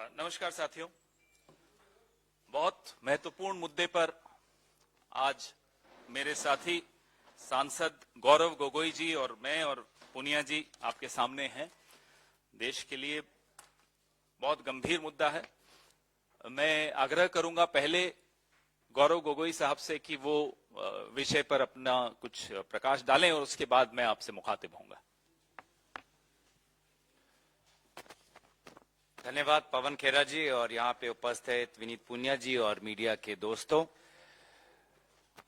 नमस्कार साथियों, बहुत महत्वपूर्ण मुद्दे पर आज मेरे साथी सांसद गौरव गोगोई जी और मैं और पूनिया जी आपके सामने हैं। देश के लिए बहुत गंभीर मुद्दा है। मैं आग्रह करूंगा पहले गौरव गोगोई साहब से कि वो विषय पर अपना कुछ प्रकाश डालें और उसके बाद मैं आपसे मुखातिब होऊंगा। धन्यवाद पवन खेरा जी और यहाँ पे उपस्थित विनीत पूनिया जी और मीडिया के दोस्तों।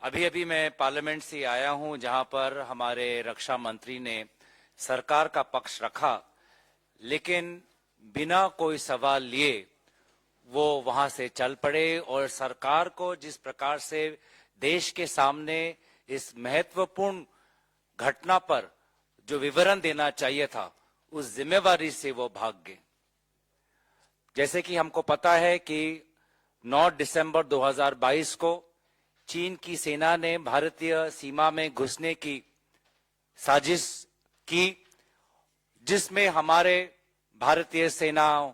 अभी मैं पार्लियामेंट से आया हूँ जहाँ पर हमारे रक्षा मंत्री ने सरकार का पक्ष रखा, लेकिन बिना कोई सवाल लिए वो वहां से चल पड़े और सरकार को जिस प्रकार से देश के सामने इस महत्वपूर्ण घटना पर जो विवरण देना चाहिए था उस जिम्मेवारी से वो भाग गए। जैसे कि हमको पता है कि 9 दिसंबर 2022 को चीन की सेना ने भारतीय सीमा में घुसने की साजिश की, जिसमें हमारे भारतीय सेनाओं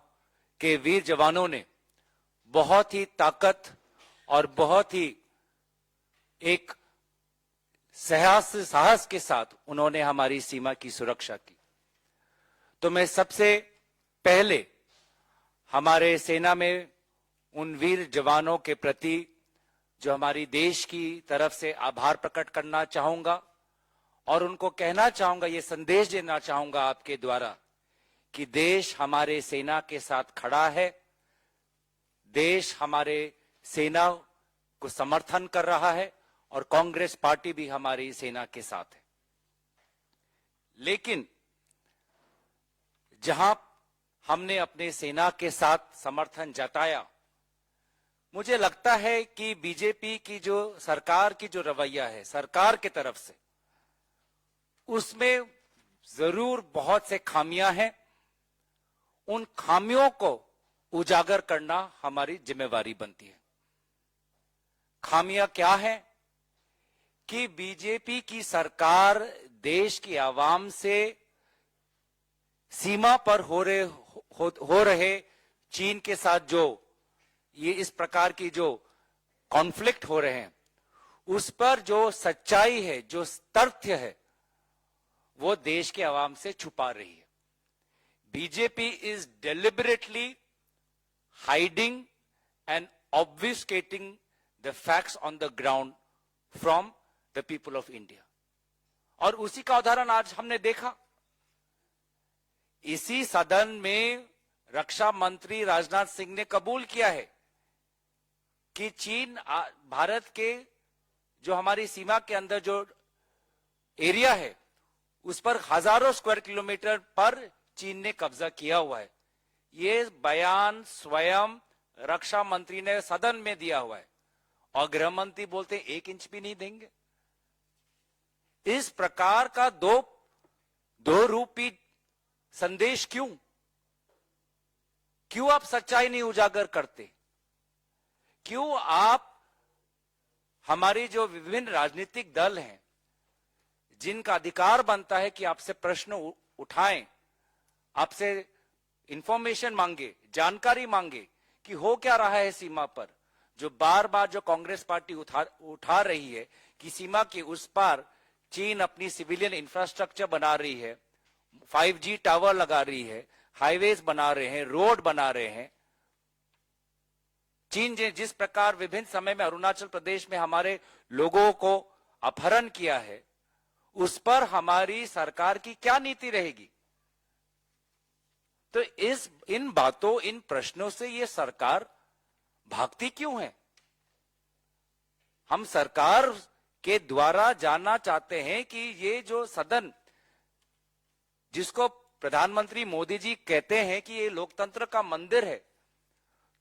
के वीर जवानों ने बहुत ही ताकत और बहुत ही एक साहस के साथ उन्होंने हमारी सीमा की सुरक्षा की। तो मैं सबसे पहले हमारे सेना में उन वीर जवानों के प्रति जो हमारी देश की तरफ से आभार प्रकट करना चाहूंगा और उनको कहना चाहूंगा, ये संदेश देना चाहूंगा आपके द्वारा कि देश हमारे सेना के साथ खड़ा है, देश हमारे सेना को समर्थन कर रहा है और कांग्रेस पार्टी भी हमारी सेना के साथ है। लेकिन जहां हमने अपने सेना के साथ समर्थन जताया, मुझे लगता है कि बीजेपी की जो सरकार की जो रवैया है सरकार की तरफ से, उसमें जरूर बहुत से खामियां हैं। उन खामियों को उजागर करना हमारी जिम्मेवारी बनती है। खामियां क्या है कि बीजेपी की सरकार देश की आवाम से सीमा पर हो रहे चीन के साथ जो ये इस प्रकार की जो कॉन्फ्लिक्ट हो रहे हैं उस पर जो सच्चाई है, जो तथ्य है, वो देश के आवाम से छुपा रही है। BJP is deliberately hiding and obfuscating the facts on the ground from the people of India. और उसी का उदाहरण आज हमने देखा। इसी सदन में रक्षा मंत्री राजनाथ सिंह ने कबूल किया है कि चीन भारत के जो हमारी सीमा के अंदर जो एरिया है उस पर हजारों स्क्वायर किलोमीटर पर चीन ने कब्जा किया हुआ है। ये बयान स्वयं रक्षा मंत्री ने सदन में दिया हुआ है और गृह मंत्री बोलते 1 इंच भी नहीं देंगे। इस प्रकार का दो रूपी संदेश क्यों आप सच्चाई नहीं उजागर करते? क्यों आप हमारी जो विभिन्न राजनीतिक दल हैं जिनका अधिकार बनता है कि आपसे प्रश्न उठाएं, आपसे इंफॉर्मेशन मांगे, जानकारी मांगे कि हो क्या रहा है सीमा पर, जो बार बार जो कांग्रेस पार्टी उठा रही है कि सीमा के उस पार चीन अपनी सिविलियन इंफ्रास्ट्रक्चर बना रही है, 5G टावर लगा रही है, हाईवेज बना रहे हैं, रोड बना रहे हैं। चीन ने जिस प्रकार विभिन्न समय में अरुणाचल प्रदेश में हमारे लोगों को अपहरण किया है, उस पर हमारी सरकार की क्या नीति रहेगी? तो इन बातों, इन प्रश्नों से ये सरकार भागती क्यों है? हम सरकार के द्वारा जानना चाहते हैं कि ये जो सदन, जिसको प्रधानमंत्री मोदी जी कहते हैं कि ये लोकतंत्र का मंदिर है,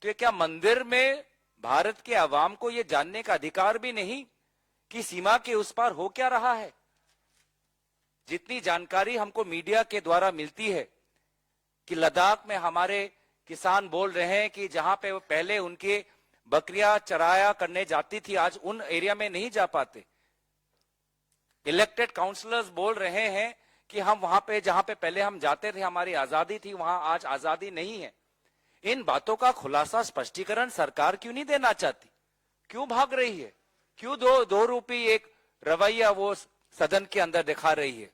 तो ये क्या मंदिर में भारत के आवाम को ये जानने का अधिकार भी नहीं कि सीमा के उस पार हो क्या रहा है? जितनी जानकारी हमको मीडिया के द्वारा मिलती है कि लद्दाख में हमारे किसान बोल रहे हैं कि जहां पे वो पहले उनके बकरियां चराया करने जाती थी, आज उन एरिया में नहीं जा पाते। इलेक्टेड काउंसलर्स बोल रहे हैं कि हम वहां पे जहां पे पहले हम जाते थे, हमारी आजादी थी, वहां आज आजादी नहीं है। इन बातों का खुलासा स्पष्टीकरण सरकार क्यों नहीं देना चाहती? क्यों भाग रही है? क्यों दो रूपी एक रवैया वो सदन के अंदर दिखा रही है?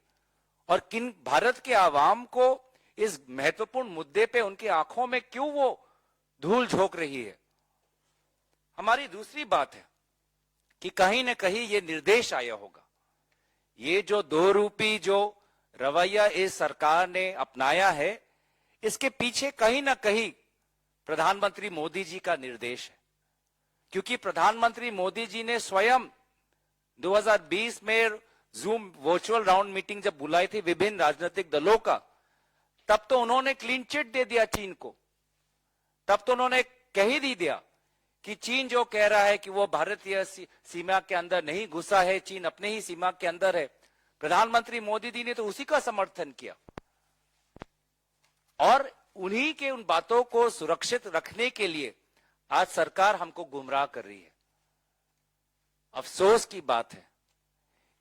और किन भारत के आवाम को इस महत्वपूर्ण मुद्दे पे उनकी आंखों में क्यों वो धूल झोंक रही है? हमारी दूसरी बात है कि कहीं न कहीं ये निर्देश आया होगा। ये जो दो रूपी जो रवैया इस सरकार ने अपनाया है, इसके पीछे कहीं ना कहीं प्रधानमंत्री मोदी जी का निर्देश है। क्योंकि प्रधानमंत्री मोदी जी ने स्वयं 2020 में जूम वर्चुअल राउंड मीटिंग जब बुलाई थी विभिन्न राजनीतिक दलों का, तब तो उन्होंने क्लीन चिट दे दिया चीन को। तब तो उन्होंने कह ही दिया कि चीन जो कह रहा है कि वो भारतीय सीमा के अंदर नहीं घुसा है, चीन अपने ही सीमा के अंदर है, प्रधानमंत्री मोदी जी ने तो उसी का समर्थन किया। और उन्हीं के उन बातों को सुरक्षित रखने के लिए आज सरकार हमको गुमराह कर रही है। अफसोस की बात है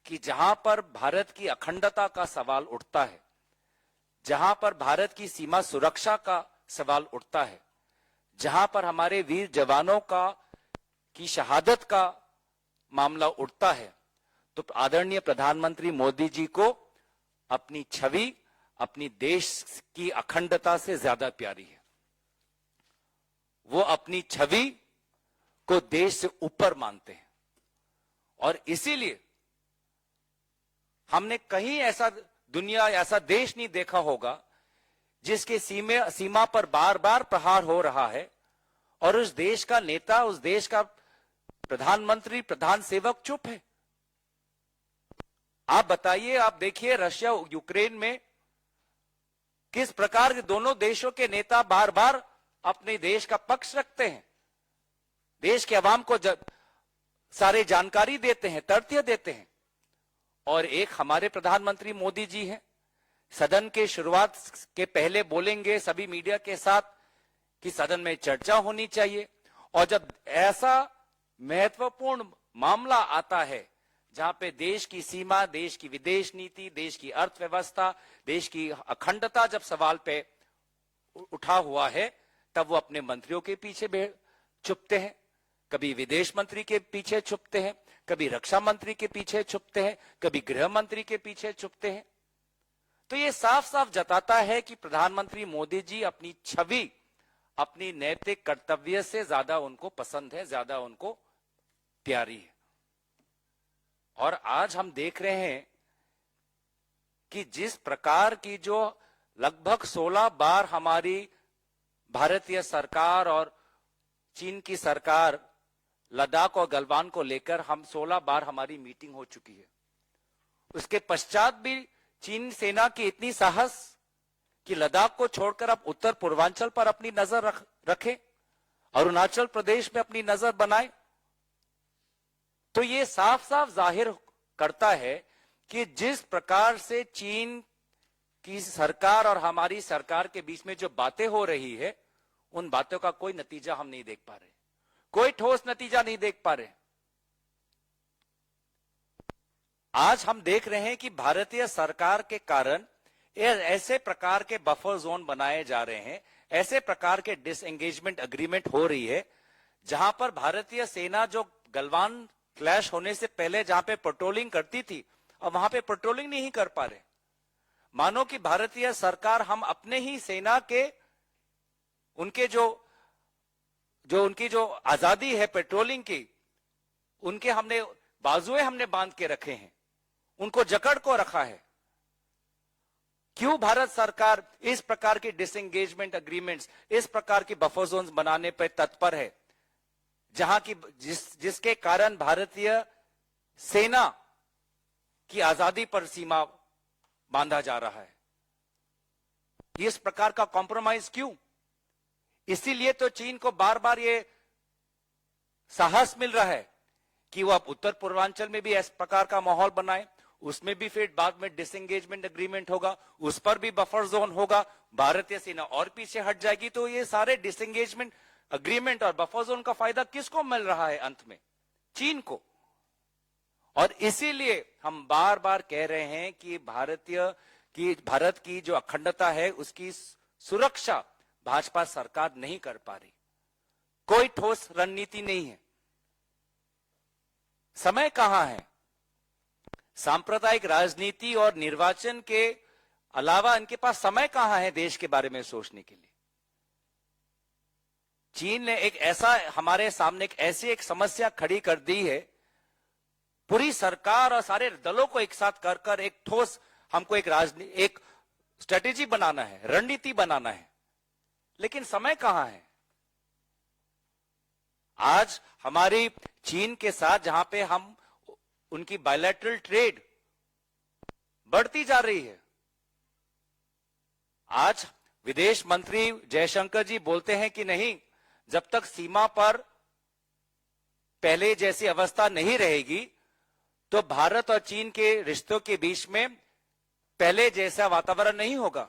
कि जहां पर भारत की अखंडता का सवाल उठता है, जहां पर भारत की सीमा सुरक्षा का सवाल उठता है, जहां पर हमारे वीर जवानों की शहादत का मामला उठता है, तो आदरणीय प्रधानमंत्री मोदी जी को अपनी छवि अपनी देश की अखंडता से ज्यादा प्यारी है। वो अपनी छवि को देश से ऊपर मानते हैं। और इसीलिए हमने कहीं ऐसा दुनिया ऐसा देश नहीं देखा होगा जिसके सीमा पर बार बार प्रहार हो रहा है और उस देश का नेता, उस देश का प्रधानमंत्री, प्रधान सेवक चुप है। आप बताइए, आप देखिए रशिया यूक्रेन में किस प्रकार के दोनों देशों के नेता बार बार अपने देश का पक्ष रखते हैं, देश के अवाम को सारे जानकारी देते हैं, तथ्य देते हैं। और एक हमारे प्रधानमंत्री मोदी जी हैं, सदन के शुरुआत के पहले बोलेंगे सभी मीडिया के साथ कि सदन में चर्चा होनी चाहिए। और जब ऐसा महत्वपूर्ण मामला आता है जहां पे देश की सीमा, देश की विदेश नीति, देश की अर्थव्यवस्था, देश की अखंडता जब सवाल पे उठा हुआ है, तब वो अपने मंत्रियों के पीछे छुपते हैं, कभी विदेश मंत्री के पीछे छुपते हैं, कभी रक्षा मंत्री के पीछे छुपते हैं, कभी गृह मंत्री के पीछे छुपते हैं। तो ये साफ साफ जताता है कि प्रधानमंत्री मोदी जी अपनी छवि, अपनी नैतिक कर्तव्य से ज्यादा उनको पसंद है, ज्यादा उनको प्यारी है। और आज हम देख रहे हैं कि जिस प्रकार की जो लगभग 16 बार हमारी भारतीय सरकार और चीन की सरकार लद्दाख और गलवान को लेकर हम 16 बार हमारी मीटिंग हो चुकी है, उसके पश्चात भी चीन सेना की इतनी साहस कि लद्दाख को छोड़कर अब उत्तर पूर्वांचल पर अपनी नजर रखें, अरुणाचल प्रदेश में अपनी नजर बनाए। तो ये साफ साफ जाहिर करता है कि जिस प्रकार से चीन की सरकार और हमारी सरकार के बीच में जो बातें हो रही है, उन बातों का कोई नतीजा हम नहीं देख पा रहे, कोई ठोस नतीजा नहीं देख पा रहे। आज हम देख रहे हैं कि भारतीय सरकार के कारण ऐसे प्रकार के बफर जोन बनाए जा रहे हैं, ऐसे प्रकार के डिसएंगेजमेंट अग्रीमेंट हो रही है, जहां पर भारतीय सेना जो गलवान क्लैश होने से पहले जहां पे पेट्रोलिंग करती थी, अब वहां पे पेट्रोलिंग नहीं कर पा रहे। मानो कि भारतीय सरकार हम अपने ही सेना के उनके उनकी जो आजादी है पेट्रोलिंग की, उनके हमने बाजुए हमने बांध के रखे हैं, उनको जकड़ को रखा है। क्यों भारत सरकार इस प्रकार के डिसएंगेजमेंट अग्रीमेंट्स, इस प्रकार की बफर जोन्स बनाने पर तत्पर है, जहां की जिसके कारण भारतीय सेना की आजादी पर सीमा बांधा जा रहा है? इस प्रकार का कॉम्प्रोमाइज क्यों? इसीलिए तो चीन को बार बार ये साहस मिल रहा है कि वो अब उत्तर पूर्वांचल में भी इस प्रकार का माहौल बनाए, उसमें भी फिर बाद में डिसएंगेजमेंट अग्रीमेंट होगा, उस पर भी बफर जोन होगा, भारतीय सेना और पीछे हट जाएगी। तो ये सारे डिसएंगेजमेंट अग्रीमेंट और बफर जोन का फायदा किसको मिल रहा है? अंत में चीन को। और इसीलिए हम बार बार कह रहे हैं कि भारत की जो अखंडता है उसकी सुरक्षा भाजपा सरकार नहीं कर पा रही। कोई ठोस रणनीति नहीं है। समय कहां है? सांप्रदायिक राजनीति और निर्वाचन के अलावा इनके पास समय कहां है देश के बारे में सोचने के लिए? चीन ने हमारे सामने एक समस्या खड़ी कर दी है। पूरी सरकार और सारे दलों को एक साथ कर एक ठोस हमको एक स्ट्रेटेजी बनाना है, रणनीति बनाना है, लेकिन समय कहां है? आज हमारी चीन के साथ जहां पे हम उनकी बायलैटरल ट्रेड बढ़ती जा रही है। आज विदेश मंत्री जयशंकर जी बोलते हैं कि नहीं, जब तक सीमा पर पहले जैसी अवस्था नहीं रहेगी तो भारत और चीन के रिश्तों के बीच में पहले जैसा वातावरण नहीं होगा।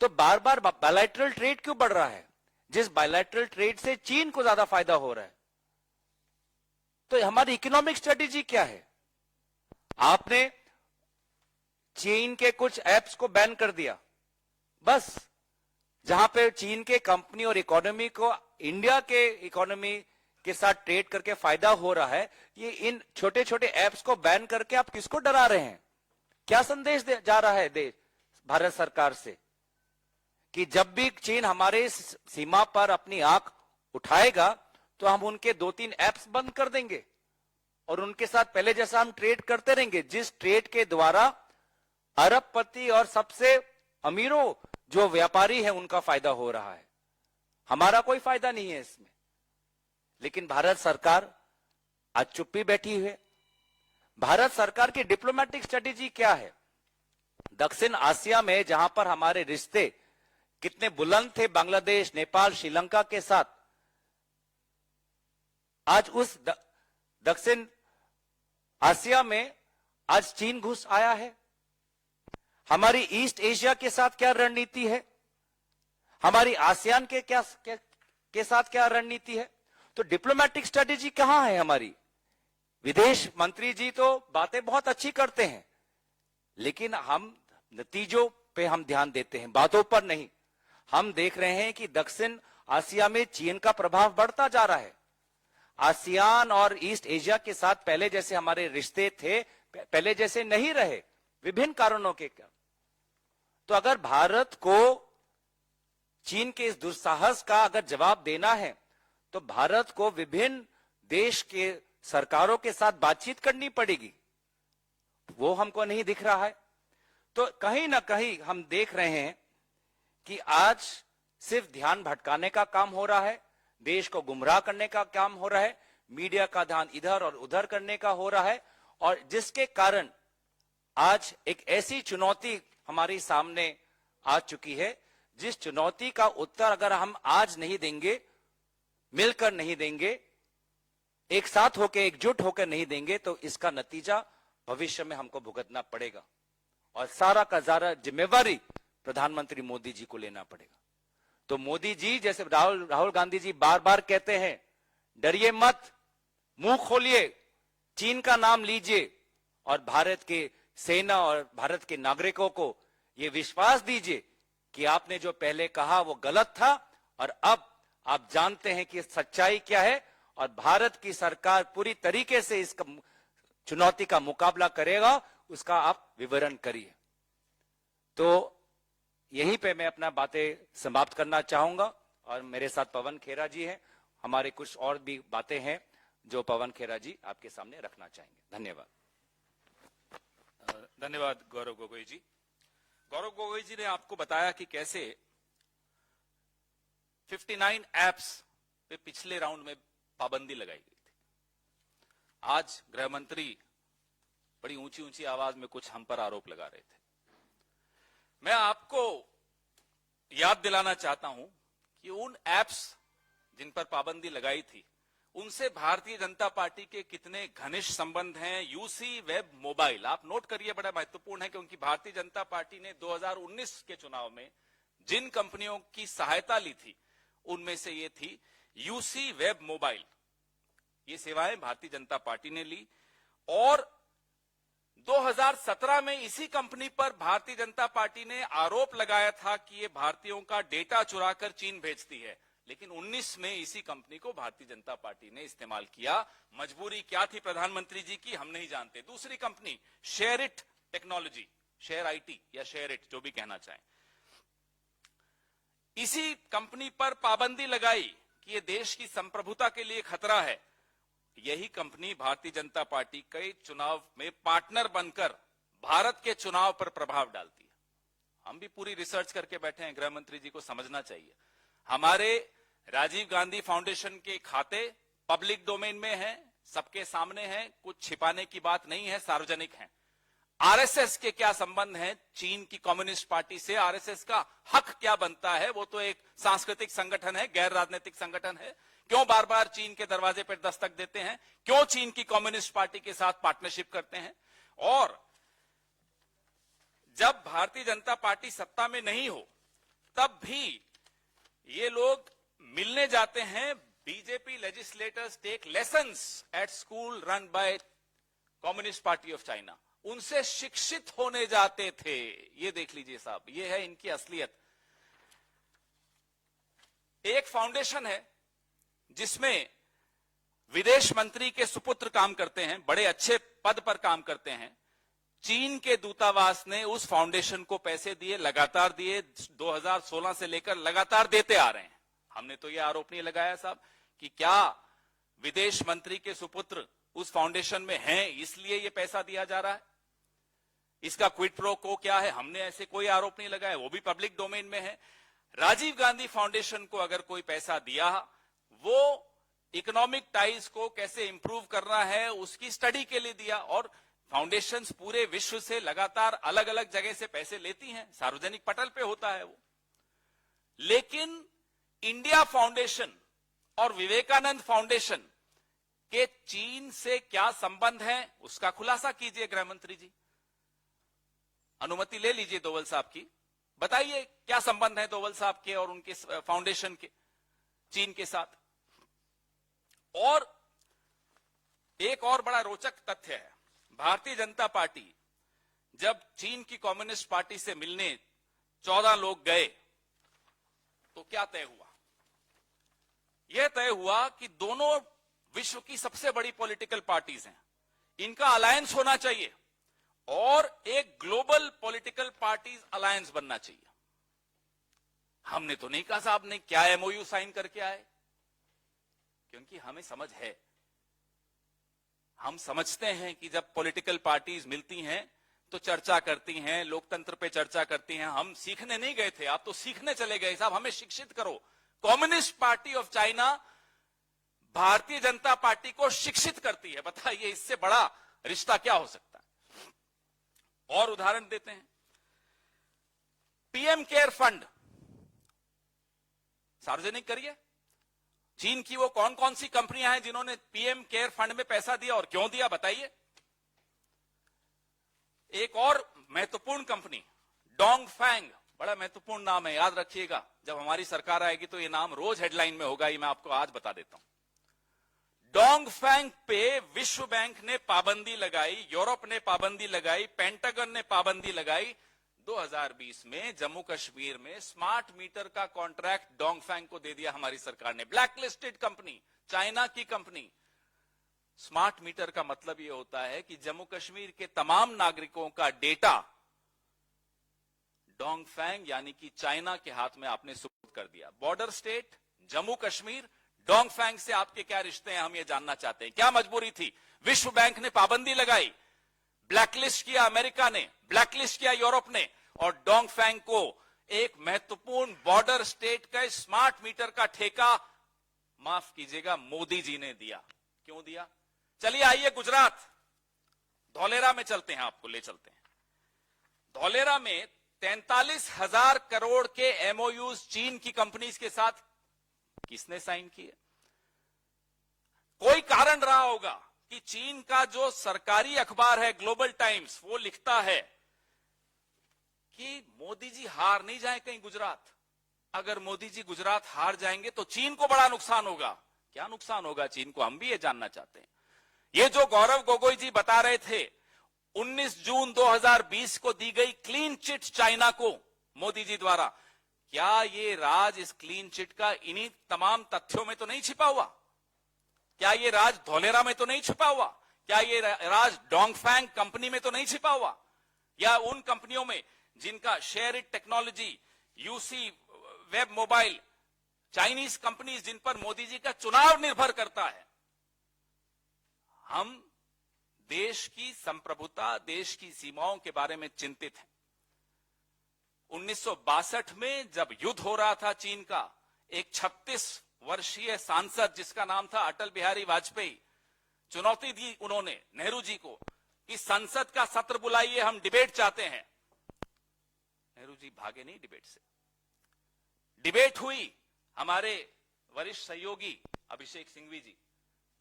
तो बार बार बायलैटरल ट्रेड क्यों बढ़ रहा है? जिस बायलैटरल ट्रेड से चीन को ज्यादा फायदा हो रहा है। तो हमारी इकोनॉमिक स्ट्रेटेजी क्या है? आपने चीन के कुछ एप्स को बैन कर दिया, बस जहां पे चीन के कंपनी और इकोनॉमी को इंडिया के इकोनॉमी के साथ ट्रेड करके फायदा हो रहा है। ये इन छोटे छोटे एप्स को बैन करके आप किसको डरा रहे हैं? क्या संदेश जा रहा है देश भारत सरकार से कि जब भी चीन हमारे सीमा पर अपनी आंख उठाएगा तो हम उनके 2-3 एप्स बंद कर देंगे और उनके साथ पहले जैसा हम ट्रेड करते रहेंगे, जिस ट्रेड के द्वारा अरबपति और सबसे अमीरों जो व्यापारी है उनका फायदा हो रहा है। हमारा कोई फायदा नहीं है इसमें। लेकिन भारत सरकार आज चुप्पी बैठी है। भारत सरकार की डिप्लोमेटिक स्ट्रेटेजी क्या है? दक्षिण आसिया में जहां पर हमारे रिश्ते कितने बुलंद थे बांग्लादेश, नेपाल, श्रीलंका के साथ, आज उस दक्षिण आसिया में आज चीन घुस आया है। हमारी ईस्ट एशिया के साथ क्या रणनीति है? हमारी आसियान के साथ क्या रणनीति है? तो डिप्लोमेटिक स्ट्रेटेजी कहां है हमारी? विदेश मंत्री जी तो बातें बहुत अच्छी करते हैं, लेकिन हम नतीजों पे हम ध्यान देते हैं, बातों पर नहीं। हम देख रहे हैं कि दक्षिण आसिया में चीन का प्रभाव बढ़ता जा रहा है। आसियान और ईस्ट एशिया के साथ पहले जैसे हमारे रिश्ते थे, पहले जैसे नहीं रहे, विभिन्न कारणों के कारण। तो अगर भारत को चीन के इस दुस्साहस का अगर जवाब देना है तो भारत को विभिन्न देश के सरकारों के साथ बातचीत करनी पड़ेगी। वो हमको नहीं दिख रहा है। तो कहीं ना कहीं हम देख रहे हैं कि आज सिर्फ ध्यान भटकाने का काम हो रहा है, देश को गुमराह करने का काम हो रहा है, मीडिया का ध्यान इधर और उधर करने का हो रहा है, और जिसके कारण आज एक ऐसी चुनौती हमारे सामने आ चुकी है, जिस चुनौती का उत्तर अगर हम आज नहीं देंगे, मिलकर नहीं देंगे, एक साथ होकर एकजुट होकर नहीं देंगे, तो इसका नतीजा भविष्य में हमको भुगतना पड़ेगा और सारा का सारा जिम्मेवारी प्रधानमंत्री मोदी जी को लेना पड़ेगा। तो मोदी जी जैसे राहुल गांधी जी बार बार कहते हैं, डरिए मत, मुंह खोलिए, चीन का नाम लीजिए और भारत के सेना और भारत के नागरिकों को यह विश्वास दीजिए कि आपने जो पहले कहा वो गलत था और अब आप जानते हैं कि सच्चाई क्या है और भारत की सरकार पूरी तरीके से इस चुनौती का मुकाबला करेगा, उसका आप विवरण करिए। तो यहीं पे मैं अपना बातें समाप्त करना चाहूंगा और मेरे साथ पवन खेरा जी हैं। हमारे कुछ और भी बातें हैं जो पवन खेरा जी आपके सामने रखना चाहेंगे। धन्यवाद। धन्यवाद गौरव गोगोई जी। गौरव गोगोई जी ने आपको बताया कि कैसे 59 एप्स पे पिछले राउंड में पाबंदी लगाई गई थी। आज गृह मंत्री बड़ी ऊंची ऊंची आवाज में कुछ हम पर आरोप लगा रहे थे। मैं आपको याद दिलाना चाहता हूं कि उन एप्स जिन पर पाबंदी लगाई थी, उनसे भारतीय जनता पार्टी के कितने घनिष्ठ संबंध हैं। यूसी वेब मोबाइल, आप नोट करिए, बड़ा महत्वपूर्ण है क्योंकि भारतीय जनता पार्टी ने 2019 के चुनाव में जिन कंपनियों की सहायता ली थी, उनमें से ये थी यूसी वेब मोबाइल। ये सेवाएं भारतीय जनता पार्टी ने ली और 2017 में इसी कंपनी पर भारतीय जनता पार्टी ने आरोप लगाया था कि ये भारतीयों का डेटा चुराकर चीन भेजती है, लेकिन 19 में इसी कंपनी को भारतीय जनता पार्टी ने इस्तेमाल किया। मजबूरी क्या थी प्रधानमंत्री जी की, हम नहीं जानते। दूसरी company share IT technology, share IT या शेयर इट, जो भी कहना चाहें, इसी कंपनी पर पाबंदी लगाई कि ये देश की संप्रभुता के लिए खतरा है। यही कंपनी भारतीय जनता पार्टी के चुनाव में पार्टनर बनकर भारत के चुनाव पर प्रभाव डालती है। हम भी पूरी रिसर्च करके बैठे हैं, गृह मंत्री जी को समझना चाहिए। हमारे राजीव गांधी फाउंडेशन के खाते पब्लिक डोमेन में हैं, सबके सामने हैं, कुछ छिपाने की बात नहीं है, सार्वजनिक हैं। आरएसएस के क्या संबंध हैं चीन की कम्युनिस्ट पार्टी से, आरएसएस का हक क्या बनता है? वो तो एक सांस्कृतिक संगठन है, गैर राजनीतिक संगठन है। क्यों बार बार चीन के दरवाजे पर दस्तक देते हैं? क्यों चीन की कम्युनिस्ट पार्टी के साथ पार्टनरशिप करते हैं? और जब भारतीय जनता पार्टी सत्ता में नहीं हो तब भी ये लोग मिलने जाते हैं। BJP legislators take lessons at school run by Communist Party of China, उनसे शिक्षित होने जाते थे। ये देख लीजिए साहब, ये है इनकी असलियत। एक फाउंडेशन है जिसमें विदेश मंत्री के सुपुत्र काम करते हैं, बड़े अच्छे पद पर काम करते हैं। चीन के दूतावास ने उस फाउंडेशन को पैसे दिए, लगातार दिए, 2016 से लेकर लगातार देते आ रहे हैं। हमने तो यह आरोप नहीं लगाया साहब कि क्या विदेश मंत्री के सुपुत्र उस फाउंडेशन में हैं इसलिए यह पैसा दिया जा रहा है, इसका क्विड प्रो को क्या है, हमने ऐसे कोई आरोप नहीं लगाया, वो भी पब्लिक डोमेन में है। राजीव गांधी फाउंडेशन को अगर कोई पैसा दिया, वो इकोनॉमिक टाइज को कैसे इंप्रूव करना है उसकी स्टडी के लिए दिया। और फाउंडेशंस पूरे विश्व से लगातार अलग अलग जगह से पैसे लेती हैं, सार्वजनिक पटल पे होता है वो। लेकिन इंडिया फाउंडेशन और विवेकानंद फाउंडेशन के चीन से क्या संबंध है, उसका खुलासा कीजिए गृह मंत्री जी। अनुमति ले लीजिए दोवल साहब की, बताइए क्या संबंध है दोवल साहब के और उनके फाउंडेशन के चीन के साथ। और एक और बड़ा रोचक तथ्य है, भारतीय जनता पार्टी जब चीन की कम्युनिस्ट पार्टी से मिलने 14 लोग गए तो क्या तय हुआ? यह तय हुआ कि दोनों विश्व की सबसे बड़ी पॉलिटिकल पार्टीज हैं, इनका अलायंस होना चाहिए और एक ग्लोबल पॉलिटिकल पार्टीज अलायंस बनना चाहिए। हमने तो नहीं कहा साहब ने क्या एमओयू साइन करके आए, क्योंकि हमें समझ है, हम समझते हैं कि जब पॉलिटिकल पार्टीज मिलती हैं तो चर्चा करती हैं, लोकतंत्र पे चर्चा करती हैं। हम सीखने नहीं गए थे, आप तो सीखने चले गए साहब, हमें शिक्षित करो। Communist Party of China Bharatiya Janata party को शिक्षित करती है, बताइए इससे बड़ा रिश्ता क्या हो सकता है? और उदाहरण देते हैं, पीएम केयर फंड सार्वजनिक करिए। चीन की वो कौन कौन सी कंपनियां हैं जिन्होंने पीएम केयर फंड में पैसा दिया और क्यों दिया, बताइए। एक और महत्वपूर्ण कंपनी डोंगफैंग, बड़ा महत्वपूर्ण नाम है, याद रखिएगा, जब हमारी सरकार आएगी तो ये नाम रोज हेडलाइन में होगा, ये मैं आपको आज बता देता हूं। डोंगफैंग पे विश्व बैंक ने पाबंदी लगाई, यूरोप ने पाबंदी लगाई, पेंटागन ने पाबंदी लगाई। 2020 में जम्मू कश्मीर में स्मार्ट मीटर का कॉन्ट्रैक्ट डोंगफैंग को दे दिया हमारी सरकार ने, ब्लैकलिस्टेड कंपनी, चाइना की कंपनी। स्मार्ट मीटर का मतलब यह होता है कि जम्मू कश्मीर के तमाम नागरिकों का डेटा डोंगफैंग यानी कि चाइना के हाथ में आपने सुपुर्द कर दिया। बॉर्डर स्टेट जम्मू कश्मीर, डोंगफैंग से आपके क्या रिश्ते हैं, हम ये जानना चाहते हैं। क्या मजबूरी थी? विश्व बैंक ने पाबंदी लगाई, ब्लैकलिस्ट किया अमेरिका ने, ब्लैकलिस्ट किया यूरोप ने, और डोंगफैंग को एक महत्वपूर्ण बॉर्डर स्टेट का स्मार्ट मीटर का ठेका, माफ कीजिएगा, मोदी जी ने दिया। क्यों दिया? चलिए आइए गुजरात, धौलेरा में चलते हैं, आपको ले चलते हैं। धौलेरा में 43,000 करोड़ के एमओयूज चीन की कंपनीज के साथ किसने साइन किए? कोई कारण रहा होगा कि चीन का जो सरकारी अखबार है ग्लोबल टाइम्स, वो लिखता है कि मोदी जी हार नहीं जाए कहीं गुजरात। अगर मोदी जी गुजरात हार जाएंगे तो चीन को बड़ा नुकसान होगा। क्या नुकसान होगा चीन को, हम भी ये जानना चाहते हैं। ये जो गौरव गोगोई जी बता रहे थे, 19 जून 2020 को दी गई क्लीन चिट चाइना को मोदी जी द्वारा, क्या ये राज इस क्लीन चिट का इन्हीं तमाम तथ्यों में तो नहीं छिपा हुआ? क्या ये राज धोलेरा में तो नहीं छिपा हुआ? क्या ये राज डोंगफैंग कंपनी में तो नहीं छिपा हुआ? या उन कंपनियों में जिनका share IT technology, UC web mobile, Chinese companies जिन पर मोदी जी का चुनाव निर्भर करता है? हम देश की संप्रभुता, देश की सीमाओं के बारे में चिंतित हैं। 1962 में जब युद्ध हो रहा था चीन का, एक 36 वर्षीय सांसद जिसका नाम था अटल बिहारी वाजपेयी, चुनौती दी उन्होंने नेहरू जी को कि संसद का सत्र बुलाइए, हम डिबेट चाहते हैं। नेहरू जी भागे नहीं डिबेट से। डिबेट हुई। हमारे वरिष्ठ सहयोगी अभिषेक सिंघवी जी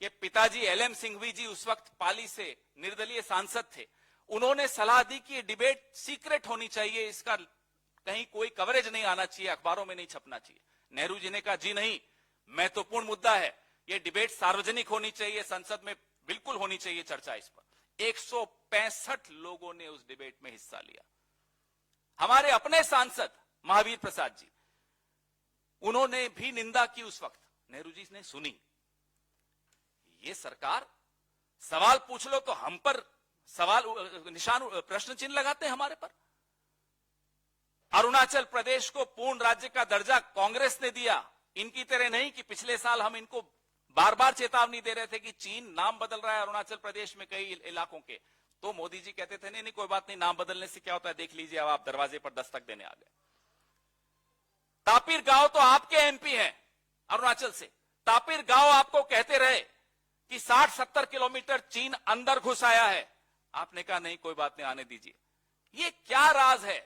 के पिताजी एलएम सिंघवी जी उस वक्त पाली से निर्दलीय सांसद थे। उन्होंने सलाह दी कि डिबेट सीक्रेट होनी चाहिए, इसका कहीं कोई कवरेज नहीं आना चाहिए, अखबारोरों में नहीं छपना चाहिए। नेहरू जी ने कहा जी नहीं, महत्वपूर्ण मुद्दा है, यह डिबेट सार्वजनिक होनी चाहिए, संसद में बिल्कुल होनी चाहिए चर्चा इस पर। 165 लोगों ने उस डिबेट में हिस्सा लिया। हमारे अपने सांसद महावीर प्रसाद जी, उन्होंने भी निंदा की उस वक्त, नेहरू जी ने सुनी। ये सरकार, सवाल पूछ लो तो हम पर सवाल निशान, प्रश्न चिन्ह लगाते हैं हमारे पर। अरुणाचल प्रदेश को पूर्ण राज्य का दर्जा कांग्रेस ने दिया, इनकी तरह नहीं कि पिछले साल हम इनको बार बार चेतावनी दे रहे थे कि चीन नाम बदल रहा है अरुणाचल प्रदेश में कई इलाकों के, तो मोदी जी कहते थे नहीं नहीं कोई बात नहीं, नाम बदलने से क्या होता है, देख लीजिए, अब आप दरवाजे पर दस्तक देने आ गए। तापिर गांव तो आपके एमपी हैं अरुणाचल से, तापिर गांव आपको कहते रहे कि 60-70 किलोमीटर चीन अंदर घुस आया है, आपने कहा नहीं कोई बात नहीं, आने दीजिए। ये क्या राज है?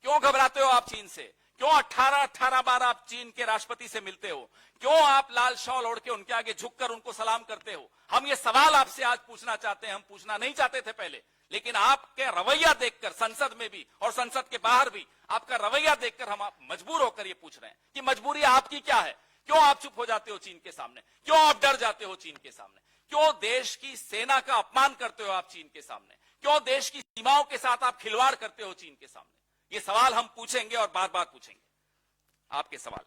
क्यों घबराते हो आप चीन से? क्यों 18 बार आप चीन के राष्ट्रपति से मिलते हो? क्यों आप लाल शॉल ओढ़ के उनके आगे झुककर उनको सलाम करते हो? हम ये सवाल आपसे आज पूछना चाहते हैं, हम पूछना नहीं चाहते थे पहले, लेकिन आपके रवैया देखकर संसद में भी और संसद के बाहर भी आपका रवैया देखकर हम मजबूर होकर ये पूछ रहे हैं कि मजबूरी आपकी क्या है? क्यों आप चुप हो जाते हो चीन के सामने? क्यों आप डर जाते हो चीन के सामने? क्यों देश की सेना का अपमान करते हो आप चीन के सामने? क्यों देश की सीमाओं के साथ आप खिलवाड़ करते हो चीन के सामने? ये सवाल हम पूछेंगे और बार बार पूछेंगे आपके सवाल।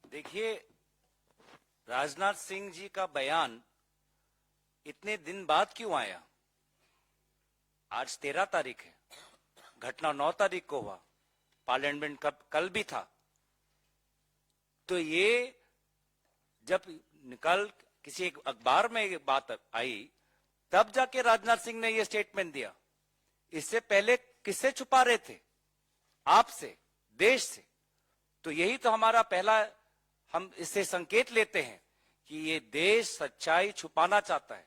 देखिए, राजनाथ सिंह जी का बयान इतने दिन बाद क्यों आया? आज 13 तारीख है, घटना 9 तारीख को हुआ, पार्लियामेंट कल भी था। तो ये जब निकल किसी एक अखबार में ये बात आई, तब जाके राजनाथ सिंह ने ये स्टेटमेंट दिया। इससे पहले किससे छुपा रहे थे? आपसे, देश से। तो यही तो हमारा पहला, हम इससे संकेत लेते हैं कि ये देश सच्चाई छुपाना चाहता है।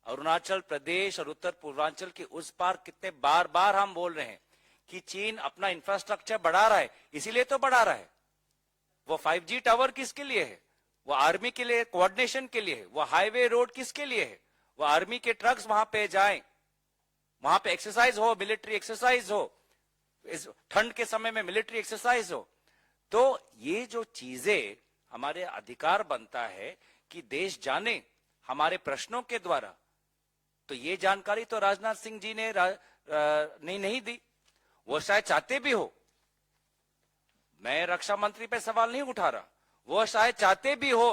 अरुणाचल प्रदेश और उत्तर पूर्वांचल के उस पार कितने बार बार हम बोल रहे हैं कि चीन अपना इंफ्रास्ट्रक्चर बढ़ा रहा है, इसीलिए तो बढ़ा रहा है। वो 5G टावर किसके लिए है? वो आर्मी के लिए, कोऑर्डिनेशन के लिए है। वो हाईवे रोड किसके लिए है? वो आर्मी के ट्रक्स वहां पे जाएं, वहां पे एक्सरसाइज हो, मिलिट्री एक्सरसाइज हो, इस ठंड के समय में मिलिट्री एक्सरसाइज हो। तो ये जो चीजें हमारे अधिकार बनता है कि देश जाने हमारे प्रश्नों के द्वारा, तो ये जानकारी तो राजनाथ सिंह जी ने नहीं दी। वो शायद चाहते भी हो, मैं रक्षा मंत्री पे सवाल नहीं उठा रहा, वो शायद चाहते भी हो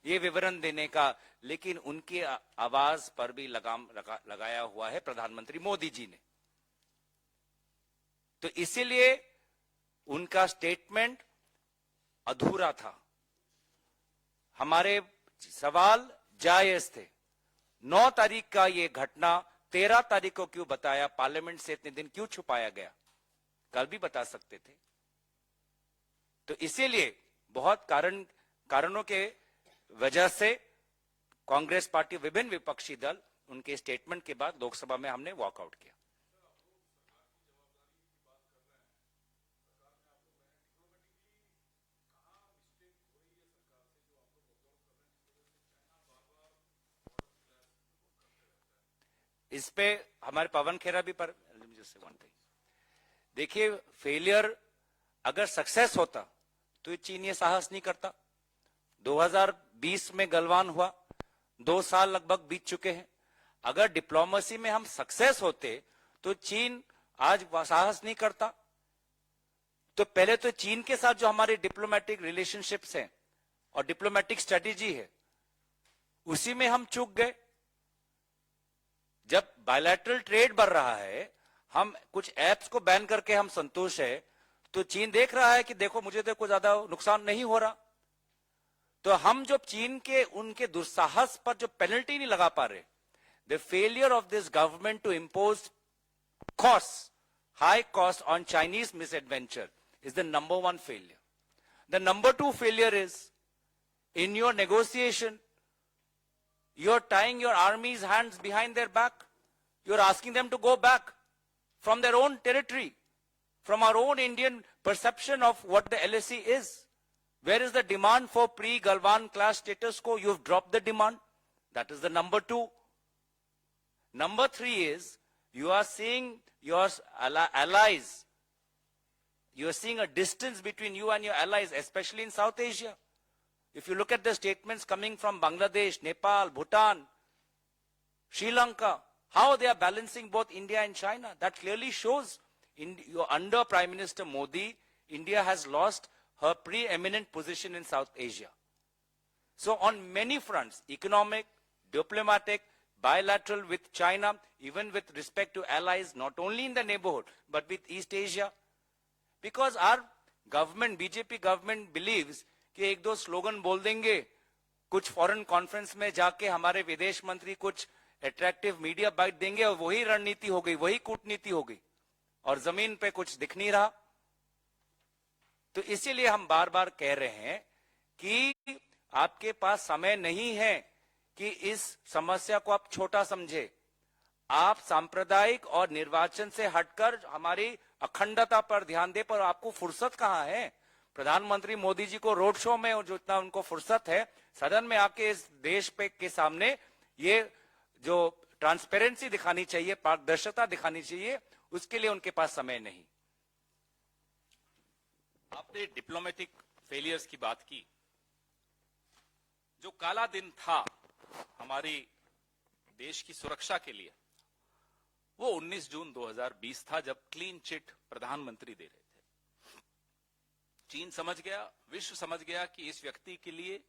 ये विवरण देने का, लेकिन उनकी आवाज पर भी लगाम लगाया हुआ है प्रधानमंत्री मोदी जी ने। तो इसीलिए उनका स्टेटमेंट अधूरा था। हमारे सवाल जायज थे। 9 तारीख का ये घटना 13 तारीख को क्यों बताया? पार्लियामेंट से इतने दिन क्यों छुपाया गया? कल भी बता सकते थे। तो इसीलिए बहुत कारणों के वजह से कांग्रेस पार्टी, विभिन्न विपक्षी दल, उनके स्टेटमेंट के बाद लोकसभा में हमने वॉकआउट किया। इस पे हमारे पवन खेरा भी पर देखिए, फेलियर अगर सक्सेस होता तो ये चीन ये साहस नहीं करता। 2020 में गलवान हुआ, 2 साल लगभग बीत चुके हैं। अगर डिप्लोमेसी में हम सक्सेस होते तो चीन आज साहस नहीं करता। तो पहले तो चीन के साथ जो हमारे डिप्लोमेटिक रिलेशनशिप्स हैं और डिप्लोमेटिक स्ट्रेटेजी है, उसी में हम चूक गए। जब बायलैटरल ट्रेड बढ़ रहा है, हम कुछ एप्स को बैन करके हम संतोष है, तो चीन देख रहा है कि देखो मुझे तो कोई ज्यादा नुकसान नहीं हो रहा। तो हम जो चीन के उनके दुस्साहस पर जो पेनल्टी नहीं लगा पा रहे, the failure of this government to impose costs, high cost on Chinese misadventure is the number one failure. The number 2 failure is, in your negotiation, you're tying your army's hands behind their back. You're asking them to go back from their own territory, from our own Indian perception of what the LSE is. Where is the demand for pre-Galwan class status quo? You've dropped the demand. That is the number 2. Number 3 is, you are seeing your allies. You are seeing a distance between you and your allies, especially in South Asia. If you look at the statements coming from Bangladesh, Nepal, Bhutan, Sri Lanka, how they are balancing both India and China, that clearly shows under Prime Minister Modi, India has lost her preeminent position in South Asia. So on many fronts, economic, diplomatic, bilateral with China, even with respect to allies, not only in the neighborhood, but with East Asia. Because our government, BJP government believes कि एक दो slogan बोल देंगे, कुछ foreign conference में जाके हमारे विदेश मंत्री कुछ अट्रैक्टिव मीडिया बाइट देंगे और वही रणनीति हो गई, वही कूटनीति हो गई, और जमीन पे कुछ दिख नहीं रहा। तो इसीलिए हम बार बार कह रहे हैं कि आपके पास समय नहीं है कि इस समस्या को आप छोटा समझे। आप सांप्रदायिक और निर्वाचन से हटकर हमारी अखंडता पर ध्यान दे, पर आपको फुर्सत कहां है? प्रधानमंत्री मोदी जी को रोड शो में जो इतना उनको फुर्सत है, सदन में आके इस देश पे के सामने ये जो ट्रांसपेरेंसी दिखानी चाहिए, पारदर्शिता दिखानी चाहिए, उसके लिए उनके पास समय नहीं। आपने डिप्लोमेटिक फेलियर्स की बात की। जो काला दिन था हमारी देश की सुरक्षा के लिए, वो 19 जून 2020 था, जब क्लीन चिट प्रधानमंत्री दे रहे थे। चीन समझ गया, विश्व समझ गया कि इस व्यक्ति के लिए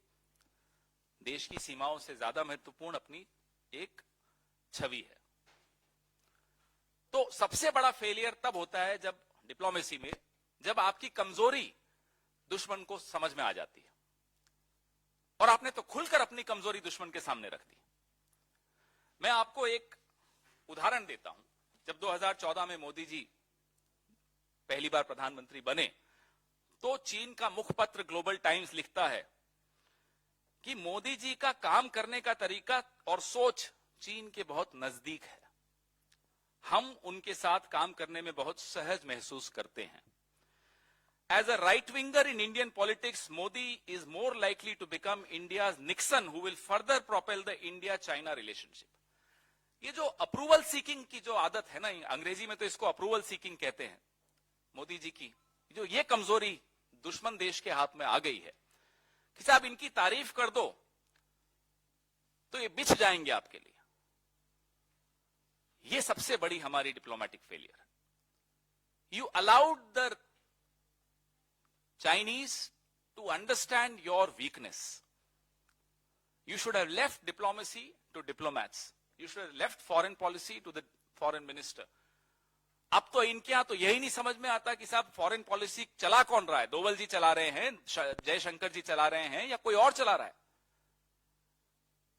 देश की सीमाओं से ज्यादा महत्वपूर्ण अपनी एक छवि है। तो सबसे बड़ा फेलियर तब होता है जब डिप्लोमेसी में, जब आपकी कमजोरी दुश्मन को समझ में आ जाती है, और आपने तो खुलकर अपनी कमजोरी दुश्मन के सामने रख दी। मैं आपको एक उदाहरण देता हूं। जब 2014 में मोदी जी पहली बार प्रधानमंत्री बने, तो चीन का मुखपत्र ग्लोबल टाइम्स लिखता है कि मोदी जी का काम करने का तरीका और सोच चीन के बहुत नजदीक है, हम उनके साथ काम करने में बहुत सहज महसूस करते हैं। As a right winger in Indian politics, Modi is more likely to become India's Nixon, who will further propel the India-China relationship. ये जो अप्रूवल सीकिंग की जो आदत है ना, अंग्रेजी में तो इसको अप्रूवल सीकिंग कहते हैं, मोदी जी की जो ये कमजोरी दुश्मन देश के हाथ में आ गई है कि साहब इनकी तारीफ कर दो तो ये बिछ जाएंगे आपके लिए। ये सबसे बड़ी हमारी डिप्लोमेटिक फेलियर है। You allowed the Chinese to understand your weakness. You should have left diplomacy to diplomats. You should have left foreign policy to the foreign minister. अब तो इनके यहां तो यही नहीं समझ में आता कि साहब फॉरेन पॉलिसी चला कौन रहा है, डोवल जी चला रहे हैं, जयशंकर जी चला रहे हैं, या कोई और चला रहा है।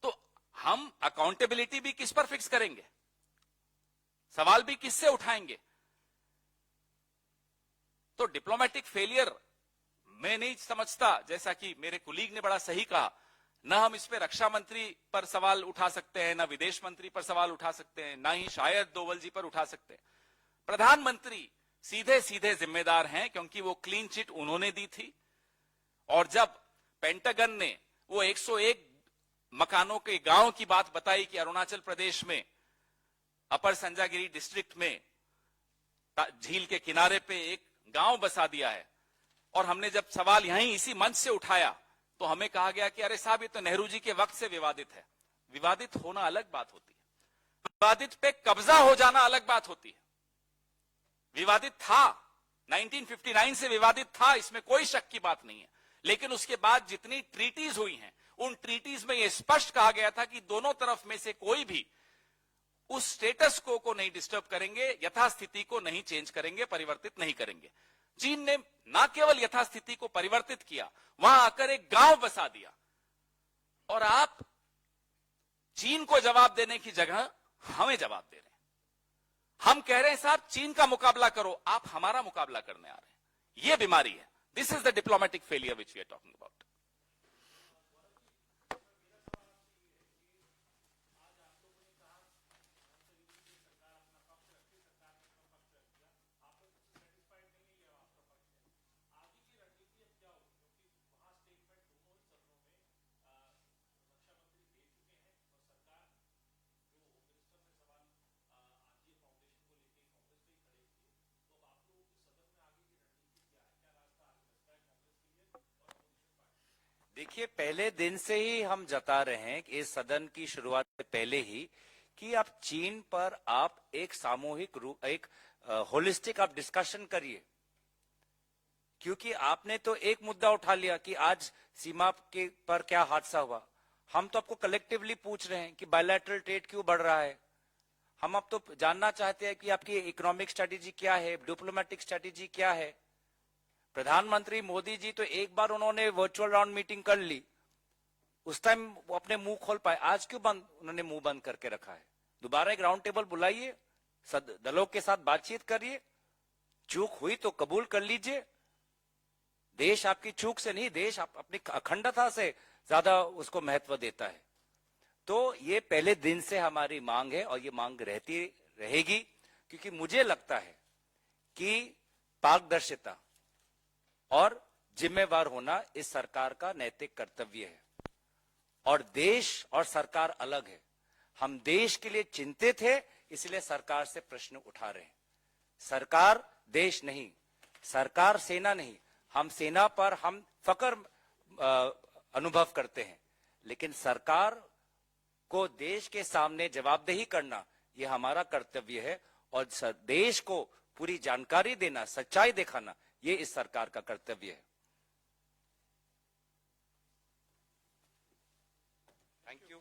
तो हम अकाउंटेबिलिटी भी किस पर फिक्स करेंगे, सवाल भी किससे उठाएंगे? तो डिप्लोमेटिक फेलियर मैं नहीं समझता, जैसा कि मेरे कुलीग ने बड़ा सही कहा, ना हम इस पे रक्षा मंत्री पर सवाल उठा सकते हैं, ना विदेश मंत्री पर सवाल उठा सकते हैं, ना ही शायद डोवल जी पर उठा सकते हैं। प्रधानमंत्री सीधे सीधे जिम्मेदार हैं, क्योंकि वो क्लीन चिट उन्होंने दी थी। और जब पेंटागन ने वो 101 मकानों के गांव की बात बताई कि अरुणाचल प्रदेश में अपर संजागिरी डिस्ट्रिक्ट में झील के किनारे पे एक गांव बसा दिया है। और हमने जब सवाल यहीं इसी मंच से उठाया तो हमें कहा गया कि अरे साहब ये तो नेहरू जी के वक्त से विवादित है। विवादित होना अलग बात होती है, विवादित पे कब्जा हो जाना अलग बात होती है। विवादित था, 1959 से विवादित था, इसमें कोई शक की बात नहीं है। लेकिन उसके बाद जितनी ट्रीटीज हुई हैं, उन ट्रीटीज में यह स्पष्ट कहा गया था कि दोनों तरफ में से कोई भी उस स्टेटस को नहीं डिस्टर्ब करेंगे, यथास्थिति को नहीं चेंज करेंगे, परिवर्तित नहीं करेंगे। चीन ने न केवल यथास्थिति को परिवर्तित किया, वहां आकर एक गांव बसा दिया। और आप चीन को जवाब देने की जगह हमें जवाब दे रहे हैं। हम कह रहे हैं साहब चीन का मुकाबला करो, आप हमारा मुकाबला करने आ रहे हैं। यह बीमारी है। This is the diplomatic failure which we are talking about. देखिए, पहले दिन से ही हम जता रहे हैं कि इस सदन की शुरुआत से पहले ही कि आप चीन पर आप एक सामूहिक रूप, एक होलिस्टिक आप डिस्कशन करिए। क्योंकि आपने तो एक मुद्दा उठा लिया कि आज सीमा के पर क्या हादसा हुआ। हम तो आपको कलेक्टिवली पूछ रहे हैं कि बायलैटरल ट्रेड क्यों बढ़ रहा है। हम अब तो जानना चाहते हैं कि आपकी इकोनॉमिक स्ट्रेटेजी क्या है, डिप्लोमेटिक स्ट्रेटेजी क्या है। प्रधानमंत्री मोदी जी तो एक बार उन्होंने वर्चुअल राउंड मीटिंग कर ली, उस टाइम वो अपने मुंह खोल पाए। आज क्यों बंद, उन्होंने मुंह बंद करके रखा है। दोबारा एक राउंड टेबल बुलाइए, दलों के साथ बातचीत करिए, चूक हुई तो कबूल कर लीजिए। देश आपकी चूक से नहीं, देश अपनी अखंडता से ज्यादा उसको महत्व देता है। तो ये पहले दिन से हमारी मांग है और ये मांग रहती रहेगी, क्योंकि मुझे लगता है कि पारदर्शिता और जिम्मेवार होना इस सरकार का नैतिक कर्तव्य है। और देश और सरकार अलग है। हम देश के लिए चिंतित है, इसलिए सरकार से प्रश्न उठा रहे हैं। सरकार देश नहीं, सरकार सेना नहीं। हम सेना पर हम फक्र अनुभव करते हैं, लेकिन सरकार को देश के सामने जवाबदेही करना यह हमारा कर्तव्य है। और देश को पूरी जानकारी देना, सच्चाई दिखाना, ये इस सरकार का कर्तव्य है। Thank you.